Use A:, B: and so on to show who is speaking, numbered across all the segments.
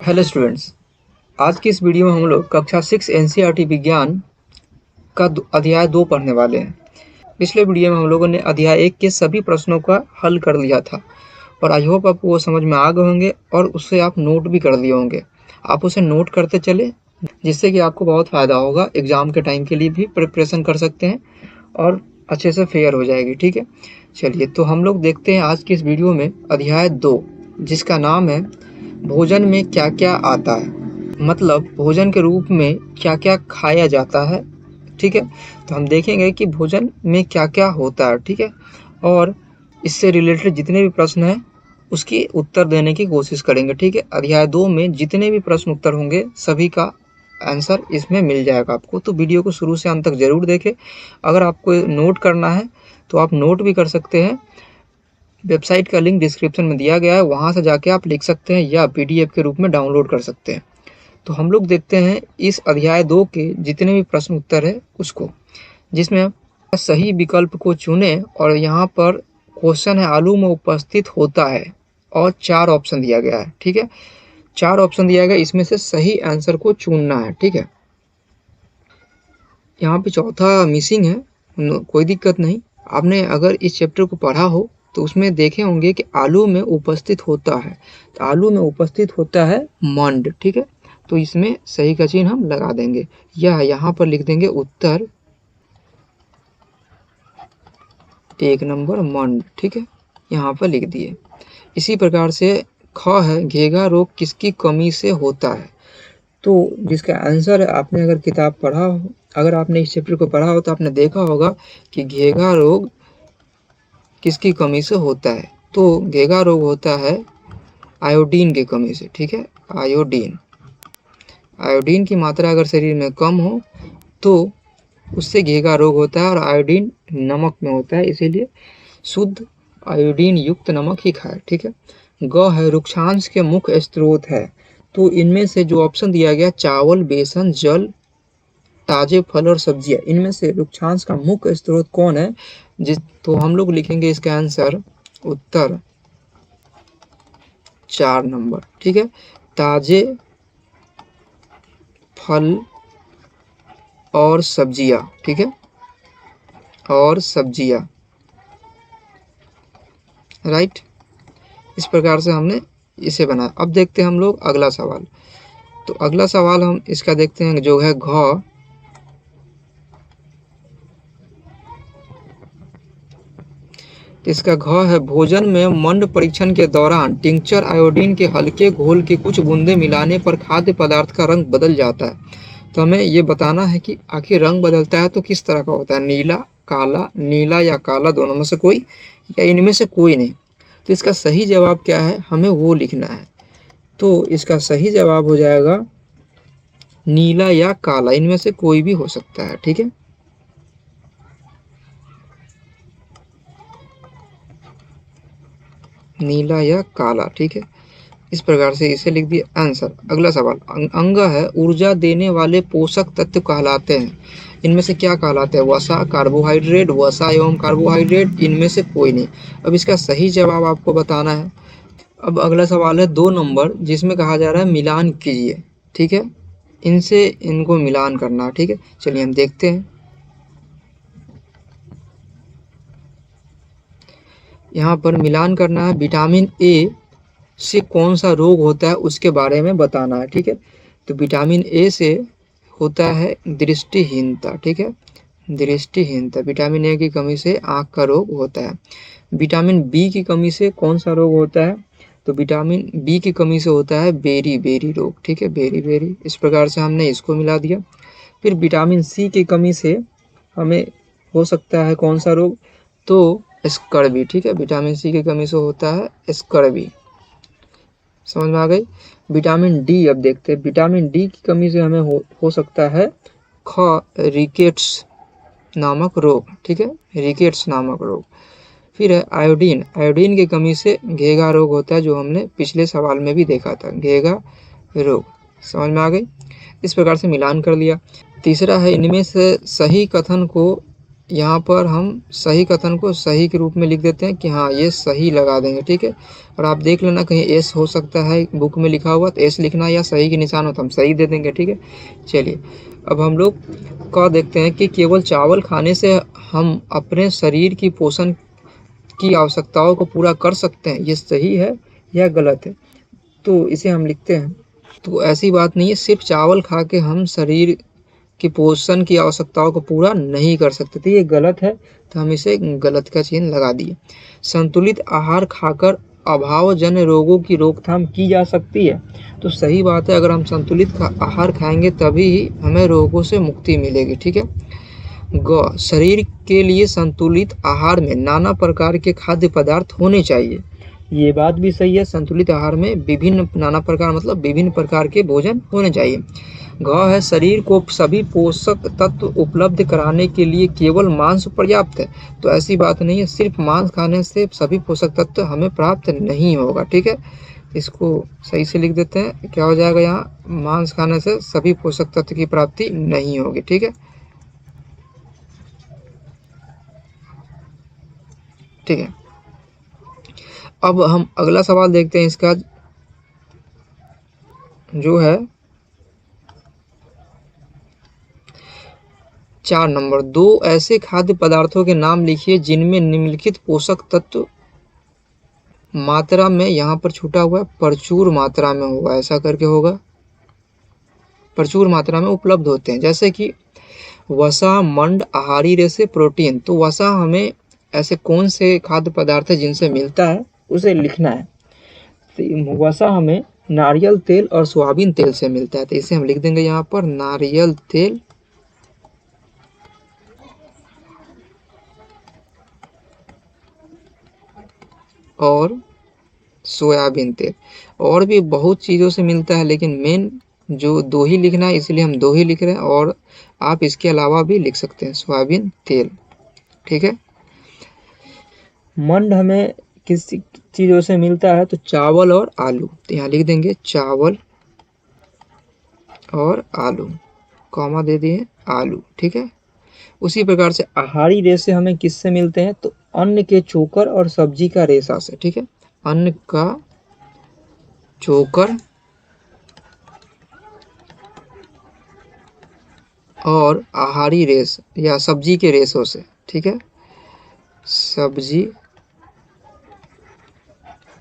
A: Hello students, आज की इस वीडियो में हम लोग कक्षा 6 एनसीईआरटी विज्ञान का अध्याय 2 पढ़ने वाले हैं। पिछले वीडियो में हम लोगों ने अध्याय 1 के सभी प्रश्नों का हल कर लिया था और आई होप आपको वो समझ में आ गए होंगे और उससे आप नोट भी कर लिए होंगे। आप उसे नोट करते चले, जिससे कि आपको बहुत फ़ायदा होगा। एग्ज़ाम के टाइम के लिए भी प्रिपरेशन कर सकते हैं और अच्छे से फेयर हो जाएगी। ठीक है, चलिए तो हम लोग देखते हैं आज की इस वीडियो में अध्याय 2, जिसका नाम है भोजन में क्या क्या आता है, मतलब भोजन के रूप में क्या क्या खाया जाता है। ठीक है, तो हम देखेंगे कि भोजन में क्या क्या होता है। ठीक है, और इससे रिलेटेड जितने भी प्रश्न हैं उसकी उत्तर देने की कोशिश करेंगे। ठीक है, अध्याय 2 में जितने भी प्रश्न उत्तर होंगे सभी का आंसर इसमें मिल जाएगा आपको। तो वीडियो को शुरू से अंत तक जरूर देखें। अगर आपको नोट करना है तो आप नोट भी कर सकते हैं। वेबसाइट का लिंक डिस्क्रिप्शन में दिया गया है, वहाँ से जाके आप लिख सकते हैं या पीडीएफ के रूप में डाउनलोड कर सकते हैं। तो हम लोग देखते हैं इस अध्याय 2 के जितने भी प्रश्न उत्तर है उसको, जिसमें सही विकल्प को चुनें। और यहाँ पर क्वेश्चन है आलू में उपस्थित होता है और 4 ऑप्शन दिया गया है। ठीक है, 4 ऑप्शन दिया गया, इसमें से सही आंसर को चुनना है। ठीक है, यहाँ पे चौथा मिसिंग है, कोई दिक्कत नहीं। आपने अगर इस चैप्टर को पढ़ा हो तो उसमें देखे होंगे कि आलू में उपस्थित होता है, तो आलू में उपस्थित होता है मंड। ठीक है, तो इसमें सही का चिन्ह हम लगा देंगे या यहाँ पर लिख देंगे उत्तर 1 नंबर मंड। ठीक है, यहाँ पर लिख दिए। इसी प्रकार से ख है, घेगा रोग किसकी कमी से होता है। तो जिसका आंसर है, आपने अगर किताब पढ़ा हो, अगर आपने इस चैप्टर को पढ़ा हो तो आपने देखा होगा कि घेगा रोग किसकी कमी से होता है। तो घेगा रोग होता है आयोडीन की कमी से। ठीक है, आयोडीन की मात्रा अगर शरीर में कम हो तो उससे घेगा रोग होता है। और आयोडीन नमक में होता है, इसीलिए शुद्ध आयोडीन युक्त नमक ही खाए। ठीक है, ग है, रुक्षांश के मुख्य स्रोत है। तो इनमें से जो ऑप्शन दिया गया चावल, बेसन, जल, ताजे फल और सब्जियां, इनमें से रुक्षांश का मुख्य स्रोत कौन है। तो हम लोग लिखेंगे इसका आंसर उत्तर 4 नंबर। ठीक है, ताजे फल और सब्जियां। ठीक है, और सब्जियां, राइट। इस प्रकार से हमने इसे बनाया। अब देखते हैं हम लोग अगला सवाल। तो अगला सवाल हम इसका देखते हैं जो है घ। इसका घ है, भोजन में मंड परीक्षण के दौरान टिंचर आयोडीन के हल्के घोल की कुछ बूंदे मिलाने पर खाद्य पदार्थ का रंग बदल जाता है। तो हमें ये बताना है कि आखिर रंग बदलता है तो किस तरह का होता है, नीला, काला, नीला या काला, दोनों में से कोई या इनमें से कोई नहीं। तो इसका सही जवाब क्या है, हमें वो लिखना है। तो इसका सही जवाब हो जाएगा नीला या काला, इनमें से कोई भी हो सकता है। ठीक है, नीला या काला। ठीक है, इस प्रकार से इसे लिख दिया आंसर। अगला सवाल, अंग है, ऊर्जा देने वाले पोषक तत्व कहलाते हैं। इनमें से क्या कहलाते हैं, वसा, कार्बोहाइड्रेट, वसा एवं कार्बोहाइड्रेट, इनमें से कोई नहीं। अब इसका सही जवाब आपको बताना है। अब अगला सवाल है 2 नंबर, जिसमें कहा जा रहा है मिलान कीजिए। ठीक है, इनसे इनको मिलान करना है। ठीक है, चलिए हम देखते हैं। यहाँ पर मिलान करना है, विटामिन ए से कौन सा रोग होता है उसके बारे में बताना है। ठीक है, तो विटामिन ए से होता है दृष्टिहीनता। ठीक है, दृष्टिहीनता, विटामिन ए की कमी से आँख का रोग होता है। विटामिन बी की कमी से कौन सा रोग होता है, तो विटामिन बी की कमी से होता है बेरी बेरी रोग। ठीक है, बेरी बेरी। इस प्रकार से हमने इसको मिला दिया। फिर विटामिन सी की कमी से हमें हो सकता है कौन सा रोग, तो स्कर्वी। ठीक है, विटामिन सी की कमी से होता है स्कर्वी। समझ में आ गई। विटामिन डी, अब देखते हैं विटामिन डी की कमी से हमें हो सकता है रिकेट्स नामक रोग। ठीक है, रिकेट्स नामक रोग। फिर है आयोडीन, आयोडीन की कमी से घेगा रोग होता है, जो हमने पिछले सवाल में भी देखा था, घेगा रोग। समझ में आ गई। इस प्रकार से मिलान कर लिया। तीसरा है, इनमें से सही कथन को यहाँ पर हम सही कथन को सही के रूप में लिख देते हैं कि हाँ ये सही लगा देंगे, ठीक है। और आप देख लेना कहीं एस हो सकता है बुक में लिखा हुआ, तो एस लिखना या सही के निशान हो तो हम सही दे देंगे, ठीक है। चलिए अब हम लोग का देखते हैं कि केवल चावल खाने से हम अपने शरीर की पोषण की आवश्यकताओं को पूरा कर सकते हैं, ये सही है या गलत है। तो इसे हम लिखते हैं, तो ऐसी बात नहीं है, सिर्फ चावल खा के हम शरीर कि पोषण की आवश्यकताओं को पूरा नहीं कर सकते, तो ये गलत है, तो हम इसे गलत का चिन्ह लगा दिए। संतुलित आहार खाकर अभावजन्य रोगों की रोकथाम की जा सकती है, तो सही बात है, अगर हम संतुलित आहार खाएंगे तभी ही हमें रोगों से मुक्ति मिलेगी, ठीक है। ग शरीर के लिए संतुलित आहार में नाना प्रकार के खाद्य पदार्थ होने चाहिए, ये बात भी सही है, संतुलित आहार में विभिन्न नाना प्रकार मतलब विभिन्न प्रकार के भोजन होने चाहिए। घ है शरीर को सभी पोषक तत्व उपलब्ध कराने के लिए केवल मांस पर्याप्त है, तो ऐसी बात नहीं है, सिर्फ मांस खाने से सभी पोषक तत्व हमें प्राप्त नहीं होगा, ठीक है। इसको सही से लिख देते हैं, क्या हो जाएगा यहाँ, मांस खाने से सभी पोषक तत्व की प्राप्ति नहीं होगी, ठीक है। ठीक है, अब हम अगला सवाल देखते हैं, इसका जो है 4 नंबर, 2 ऐसे खाद्य पदार्थों के नाम लिखिए जिनमें निम्नलिखित पोषक तत्व मात्रा में, यहाँ पर छूटा हुआ है प्रचुर मात्रा में होगा, ऐसा करके होगा प्रचुर मात्रा में उपलब्ध होते हैं, जैसे कि वसा, मंड, आहारी रेशे, प्रोटीन। तो वसा हमें ऐसे कौन से खाद्य पदार्थ है जिनसे मिलता है उसे लिखना है, तो वसा हमें नारियल तेल और सोयाबीन तेल से मिलता है, तो इसे हम लिख देंगे यहाँ पर नारियल तेल और सोयाबीन तेल। और भी बहुत चीज़ों से मिलता है, लेकिन मेन जो 2 ही लिखना है, इसलिए हम 2 ही लिख रहे हैं, और आप इसके अलावा भी लिख सकते हैं सोयाबीन तेल, ठीक है। मंड हमें किस चीज़ों से मिलता है, तो चावल और आलू, तो यहाँ लिख देंगे चावल और आलू, कॉमा दे दिए आलू, ठीक है। उसी प्रकार से आहारी रेशे हमें किससे मिलते हैं, तो अन्न के चोकर और सब्जी का रेशा से, ठीक है। अन्न का चोकर और आहारी रेश या सब्जी के रेशों से, ठीक है, सब्जी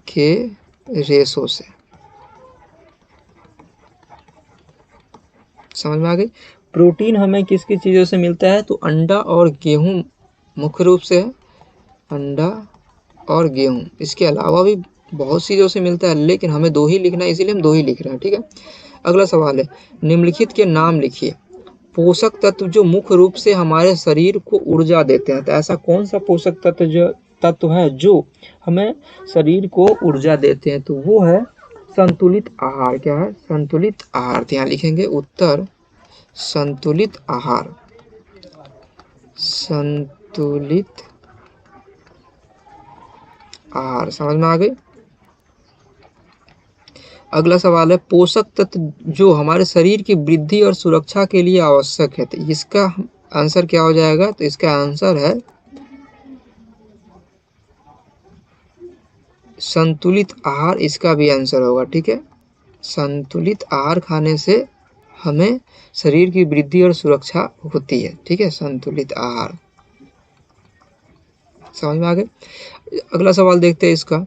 A: के रेशों से, समझ में आ गई। प्रोटीन हमें किस किस चीज़ों से मिलता है, तो अंडा और गेहूं मुख्य रूप से है, अंडा और गेहूं, इसके अलावा भी बहुत चीज़ों से मिलता है, लेकिन हमें 2 ही लिखना है, इसीलिए हम 2 ही लिख रहे हैं, ठीक है। अगला सवाल है, निम्नलिखित के नाम लिखिए पोषक तत्व जो मुख्य रूप से हमारे शरीर को ऊर्जा देते हैं, तो ऐसा कौन सा पोषक तत्व है जो हमें शरीर को ऊर्जा देते हैं, तो वो है संतुलित आहार। क्या है, संतुलित आहार, तो यहाँ लिखेंगे उत्तर संतुलित आहार, संतुलित आहार, समझ में आ गई। अगला सवाल है, पोषक तत्व जो हमारे शरीर की वृद्धि और सुरक्षा के लिए आवश्यक है, तो इसका आंसर क्या हो जाएगा, तो इसका आंसर है संतुलित आहार, इसका भी आंसर होगा, ठीक है। संतुलित आहार खाने से हमें शरीर की वृद्धि और सुरक्षा होती है, ठीक है, संतुलित आहार, समझ में आ गए। अगला सवाल देखते हैं इसका,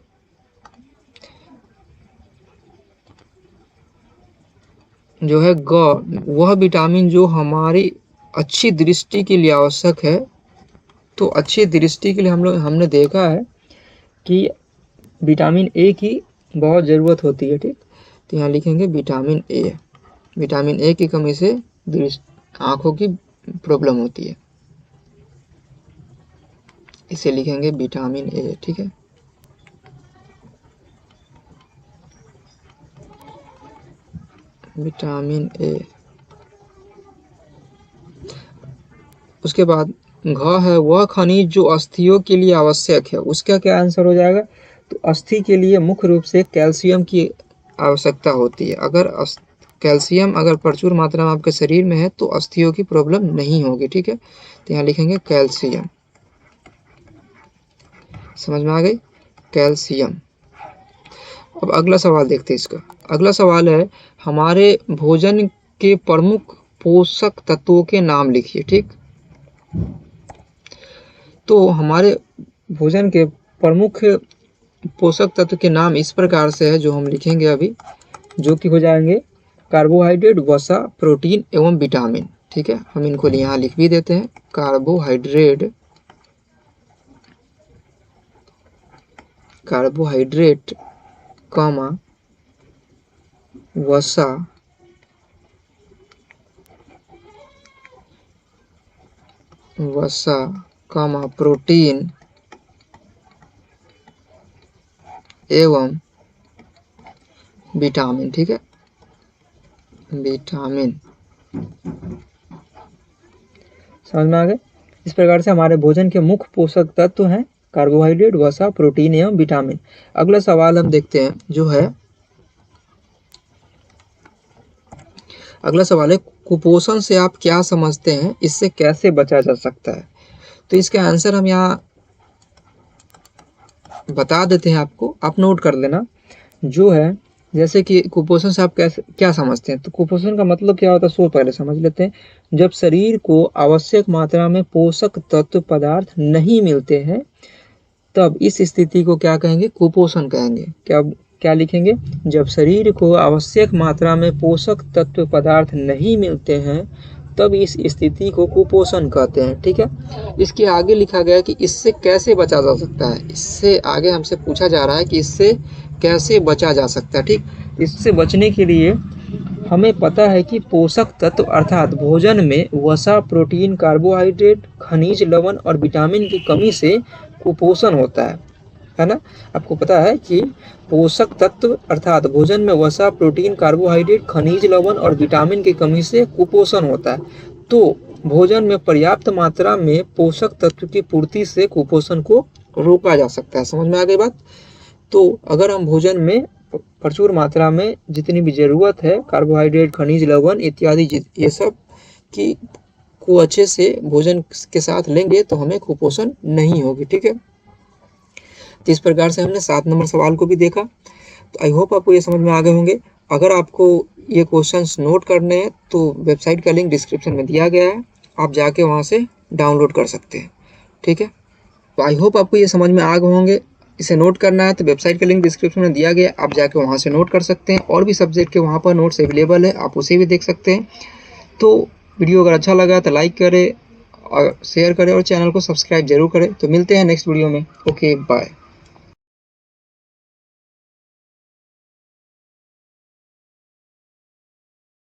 A: जो है ग, वह विटामिन जो हमारी अच्छी दृष्टि के लिए आवश्यक है, तो अच्छी दृष्टि के लिए हमने देखा है कि विटामिन ए की बहुत ज़रूरत होती है, ठीक। तो यहाँ लिखेंगे विटामिन ए, विटामिन ए की कमी से आँखों की प्रॉब्लम होती है, इसे लिखेंगे विटामिन ए, ठीक है। Vitamin A. उसके बाद घ है, वह खनिज जो अस्थियों के लिए आवश्यक है, उसका क्या आंसर हो जाएगा, तो अस्थि के लिए मुख्य रूप से कैल्शियम की आवश्यकता होती है। अगर कैल्शियम अगर प्रचुर मात्रा में आपके शरीर में है तो अस्थियों की प्रॉब्लम नहीं होगी, ठीक है। तो यहाँ लिखेंगे कैल्शियम, समझ में आ गई, कैल्शियम। अब अगला सवाल देखते हैं इसका। अगला सवाल है हमारे भोजन के प्रमुख पोषक तत्वों के नाम लिखिए, ठीक। तो हमारे भोजन के प्रमुख पोषक तत्व के नाम इस प्रकार से है जो हम लिखेंगे अभी, जो कि हो जाएंगे कार्बोहाइड्रेट, वसा, प्रोटीन एवं विटामिन, ठीक है। हम इनको यहाँ लिख भी देते हैं, कार्बोहाइड्रेट, कॉमा वसा, कॉमा प्रोटीन एवं विटामिन, ठीक है, विटामिन। समझ में आ गए। इस प्रकार से हमारे भोजन के मुख्य पोषक तत्व हैं कार्बोहाइड्रेट, वसा, प्रोटीन एवं विटामिन। अगला सवाल हम देखते हैं जो है, अगला सवाल है कुपोषण से आप क्या समझते हैं, इससे कैसे बचा जा सकता है। तो इसका आंसर हम यहाँ बता देते हैं आपको, आप नोट कर लेना। जो है जैसे कि कुपोषण से आप क्या समझते हैं, तो कुपोषण का मतलब क्या होता है सो पहले समझ लेते हैं। जब शरीर को आवश्यक मात्रा में पोषक तत्व पदार्थ नहीं मिलते हैं तब इस स्थिति को क्या कहेंगे, कुपोषण कहेंगे। क्या लिखेंगे, जब शरीर को आवश्यक मात्रा में पोषक तत्व पदार्थ नहीं मिलते हैं तब इस स्थिति को कुपोषण कहते हैं, ठीक है। इसके आगे लिखा गया कि इससे कैसे बचा जा सकता है। इससे आगे हमसे पूछा जा रहा है कि इससे कैसे बचा जा सकता है, ठीक। इससे बचने के लिए हमें पता है कि पोषक तत्व अर्थात भोजन में वसा, प्रोटीन, कार्बोहाइड्रेट, खनिज, लवण और विटामिन की कमी से कुपोषण होता है ना। आपको पता है कि पोषक तत्व अर्थात भोजन में वसा, प्रोटीन, कार्बोहाइड्रेट, खनिज, लवण और विटामिन की कमी से कुपोषण होता है। तो भोजन में पर्याप्त मात्रा में पोषक तत्व की पूर्ति से कुपोषण को रोका जा सकता है। समझ में आ गई बात। तो अगर हम भोजन में प्रचुर मात्रा में जितनी भी ज़रूरत है कार्बोहाइड्रेट, खनिज, लवण इत्यादि ये सब की को अच्छे से भोजन के साथ लेंगे तो हमें कुपोषण नहीं होगी, ठीक है। तो इस प्रकार से हमने 7 नंबर सवाल को भी देखा। तो आई होप आपको ये समझ में आ गए होंगे। अगर आपको ये क्वेश्चंस नोट करने हैं तो वेबसाइट का लिंक डिस्क्रिप्शन में दिया गया है, आप जाके वहाँ से डाउनलोड कर सकते हैं, ठीक है। तो आई होप आपको ये समझ में आ गए होंगे। इसे नोट करना है तो वेबसाइट का लिंक डिस्क्रिप्शन में दिया गया, आप जाके वहाँ से नोट कर सकते हैं। और भी सब्जेक्ट के वहाँ पर नोट्स अवेलेबल है, आप उसे भी देख सकते हैं। तो वीडियो अगर अच्छा लगा तो लाइक करें और शेयर करें और चैनल को सब्सक्राइब जरूर करें। तो मिलते हैं नेक्स्ट वीडियो में। Okay bye.